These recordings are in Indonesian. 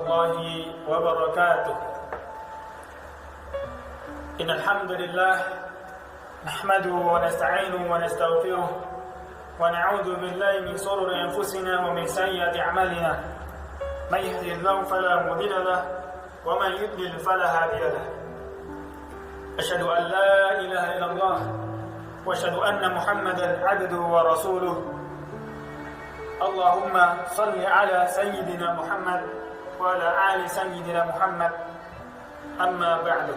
الله وبركاته. إن الحمد لله نحمده ونستعينه ونستغفره ونعوذ بالله من شرور أنفسنا ومن سيئات أعمالنا. من يهده الله فلا مضل له ومن يضلل فلا هادي له. أشهد أن لا إله إلا الله وأشهد أن محمدا عبده ورسوله. اللهم صل على سيدنا محمد وعلى آل سيدنا محمد. أما بعد.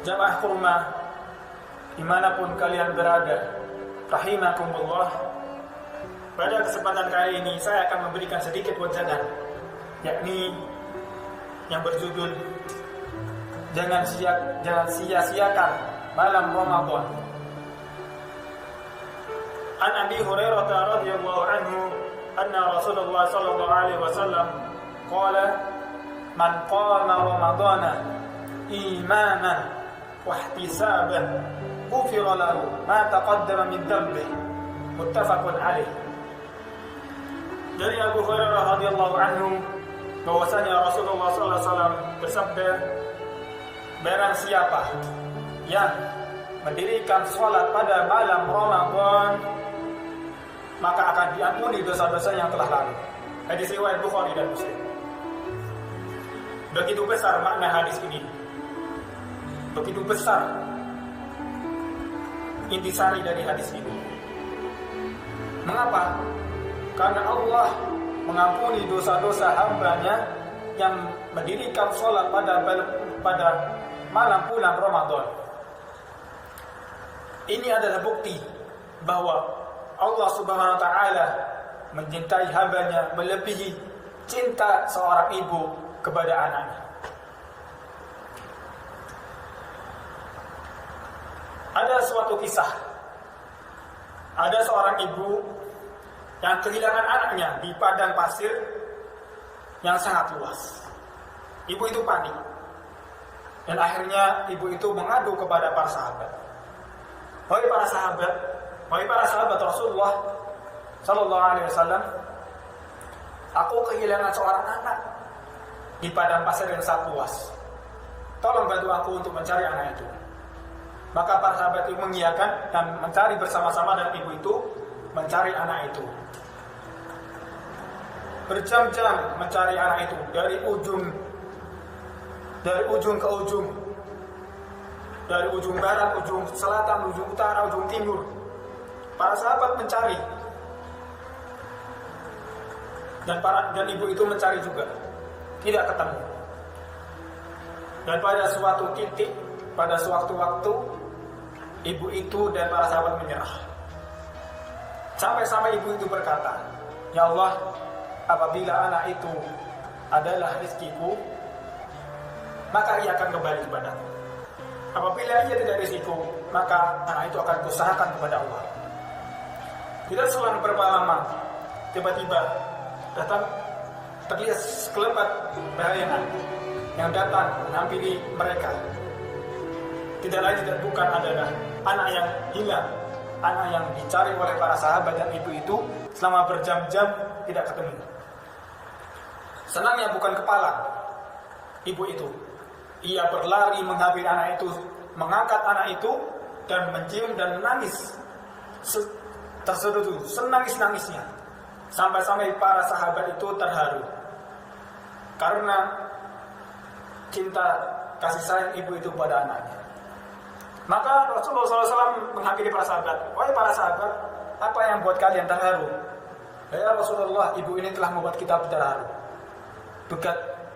Jamaah kurma dimanapun kalian berada, rahimakumullah. Pada kesempatan kali ini saya akan memberikan sedikit wajangan, yakni yang berjudul Jangan sia-siakan malam Ramadan. An Abi Hurairah radhiyallahu anhu anna Rasulullah sallallahu alaihi wasallam qala man qama Ramadana imanan wa ihtisaban ghufira lahu ma taqaddama min dhanbihi. Muttafaqun alaih. Dari Abu Hurairah radhiyallahu anhu bahwasanya Rasulullah sallallahu alaihi wasallam bersabda, barang siapa yang mendirikan sholat pada malam Ramadan, maka akan diampuni dosa-dosa yang telah lalu. Hadis riwayat Bukhari dan Muslim. Begitu besar makna hadis ini, begitu besar intisari dari hadis ini. Mengapa? Karena Allah mengampuni dosa-dosa hambanya yang mendirikan sholat pada malam bulan Ramadan. Ini adalah bukti bahwa Allah Subhanahu wa taala mencintai hambanya melebihi cinta seorang ibu kepada anaknya. Ada suatu kisah. Ada seorang ibu yang kehilangan anaknya di padang pasir yang sangat luas. Ibu itu panik. Dan akhirnya ibu itu mengadu kepada para sahabat. Wahai para sahabat Rasulullah sallallahu alaihi wasallam, aku kehilangan seorang anak di padang pasir yang sangat luas. Tolong bantu aku untuk mencari anak itu. Maka para sahabat itu mengiyakan dan mencari bersama-sama, dan ibu itu mencari anak itu. Berjam-jam mencari anak itu dari ujung ke ujung, dari ujung barat, ujung selatan, ujung utara, ujung timur. Para sahabat mencari, dan ibu itu mencari juga, tidak ketemu. Dan pada suatu titik, pada suatu waktu, ibu itu dan para sahabat menyerah. Sampai ibu itu berkata, "Ya Allah, apabila anak itu adalah rizkiku, maka ia akan kembali kepadaku. Apabila ia tidak rizkiku, maka anak itu akan kuserahkan kepada Allah." Tidak selang berapa lama, tiba-tiba datang terlihat sekelebat bayangan yang datang menghampiri mereka. Tidak lain tidak bukan adalah anak yang hilang, anak yang dicari oleh para sahabat dan ibu itu selama berjam-jam tidak ketemu. Senangnya bukan kepala ibu itu. Ia berlari menghampiri anak itu, mengangkat anak itu dan mencium dan menangis terseduh, senangis-nangisnya. Sampai-sampai para sahabat itu terharu karena cinta kasih sayang ibu itu pada anaknya. Maka Rasulullah SAW menghampiri para sahabat. Wahai para sahabat, apa yang buat kalian terharu? Ya Rasulullah, ibu ini telah membuat kita terharu.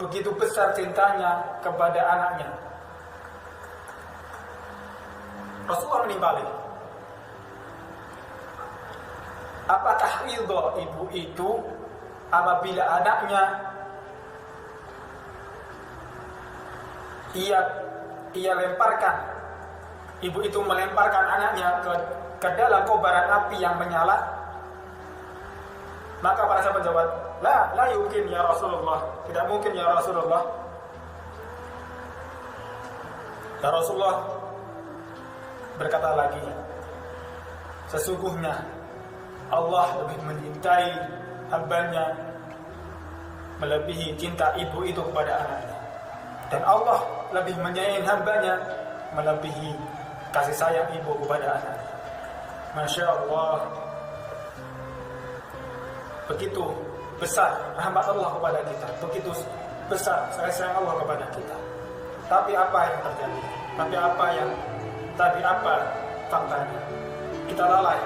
Begitu besar cintanya kepada anaknya. Rasulullah menimpali, apakah ridho ibu itu apabila anaknya ia lemparkan, ibu itu melemparkan anaknya ke dalam kobaran api yang menyala? Maka para sahabat jawab, la yumkin ya Rasulullah, tidak mungkin ya Rasulullah. Dan Rasulullah berkata lagi, sesungguhnya Allah lebih mencintai hambanya melebihi cinta ibu itu kepada anaknya. Dan Allah lebih menyayangi hambanya melebihi kasih sayang ibu kepada anaknya. Masya Allah, begitu besar rahmat Allah kepada kita, begitu besar kasih sayang Allah kepada kita. Tapi apa yang terjadi? Tapi apa faktanya? Kita lalai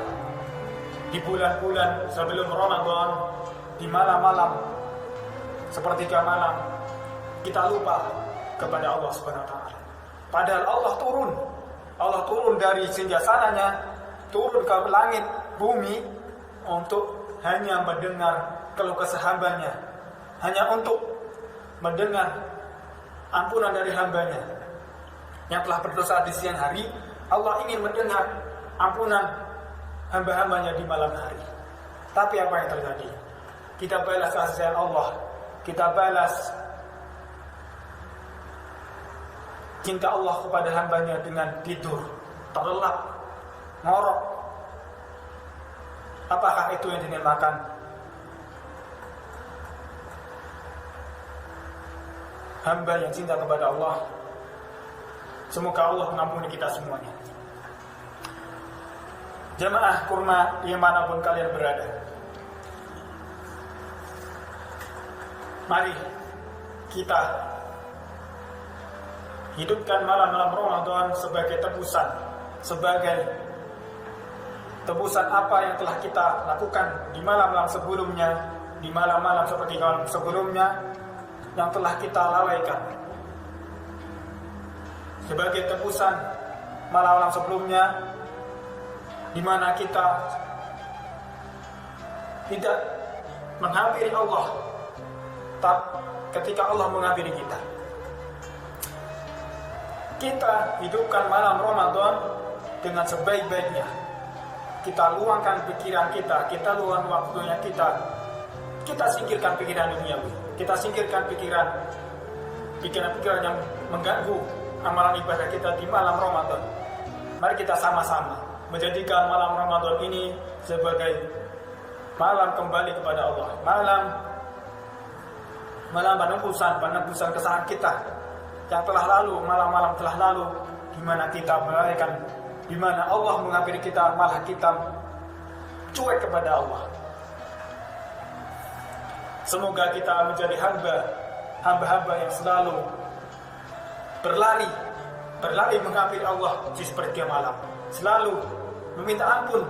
di bulan-bulan sebelum Ramadan, di malam-malam sepertiga malam, kita lupa kepada Allah Subhanahu wa taala. Padahal Allah turun dari sinjasananya, turun ke langit bumi untuk hanya mendengar keluh kesah hambanya, hanya untuk mendengar ampunan dari hambanya yang telah berdosa di siang hari. Allah ingin mendengar ampunan hamba-hambanya di malam hari. Tapi apa yang terjadi? Kita balas kasih sayang Allah, kita balas cinta Allah kepada hambanya dengan tidur, terlelap, ngorok. Apakah itu yang dinamakan hamba yang cinta kepada Allah? Semoga Allah mengampuni kita semuanya. Jamaah kurma dimanapun kalian berada, mari kita hidupkan malam-malam Ramadan sebagai tebusan apa yang telah kita lakukan di malam-malam sebelumnya, di malam-malam seperti malam sebelumnya yang telah kita lalaikan. Sebagai tebusan malam-malam sebelumnya di mana kita tidak menghampiri Allah, tapi ketika Allah menghampiri kita. Kita hidupkan malam Ramadan dengan sebaik-baiknya. Kita luangkan pikiran kita luangkan waktunya kita singkirkan pikiran duniawi. Kita singkirkan pikiran-pikiran yang mengganggu amalan ibadah kita di malam Ramadan. Mari kita sama-sama menjadikan malam Ramadan ini sebagai malam kembali kepada Allah, malam penebusan kesalahan kita yang telah lalu, malam-malam telah lalu, di mana kita melalaikan, di mana Allah menghampiri kita, malah kita cuek kepada Allah. Semoga kita menjadi hamba-hamba yang selalu berlari menghampiri Allah di sepertiga malam, selalu meminta ampun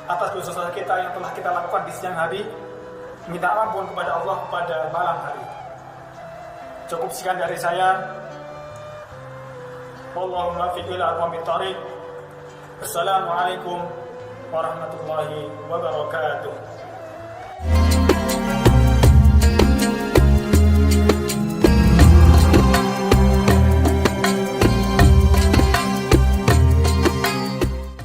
atas dosa-dosa kita yang telah kita lakukan di siang hari, minta ampun kepada Allah pada malam hari. Cukup sekian dari saya. Wallahumma fi'il aqwamit thariq. Assalamualaikum warahmatullahi wabarakatuh.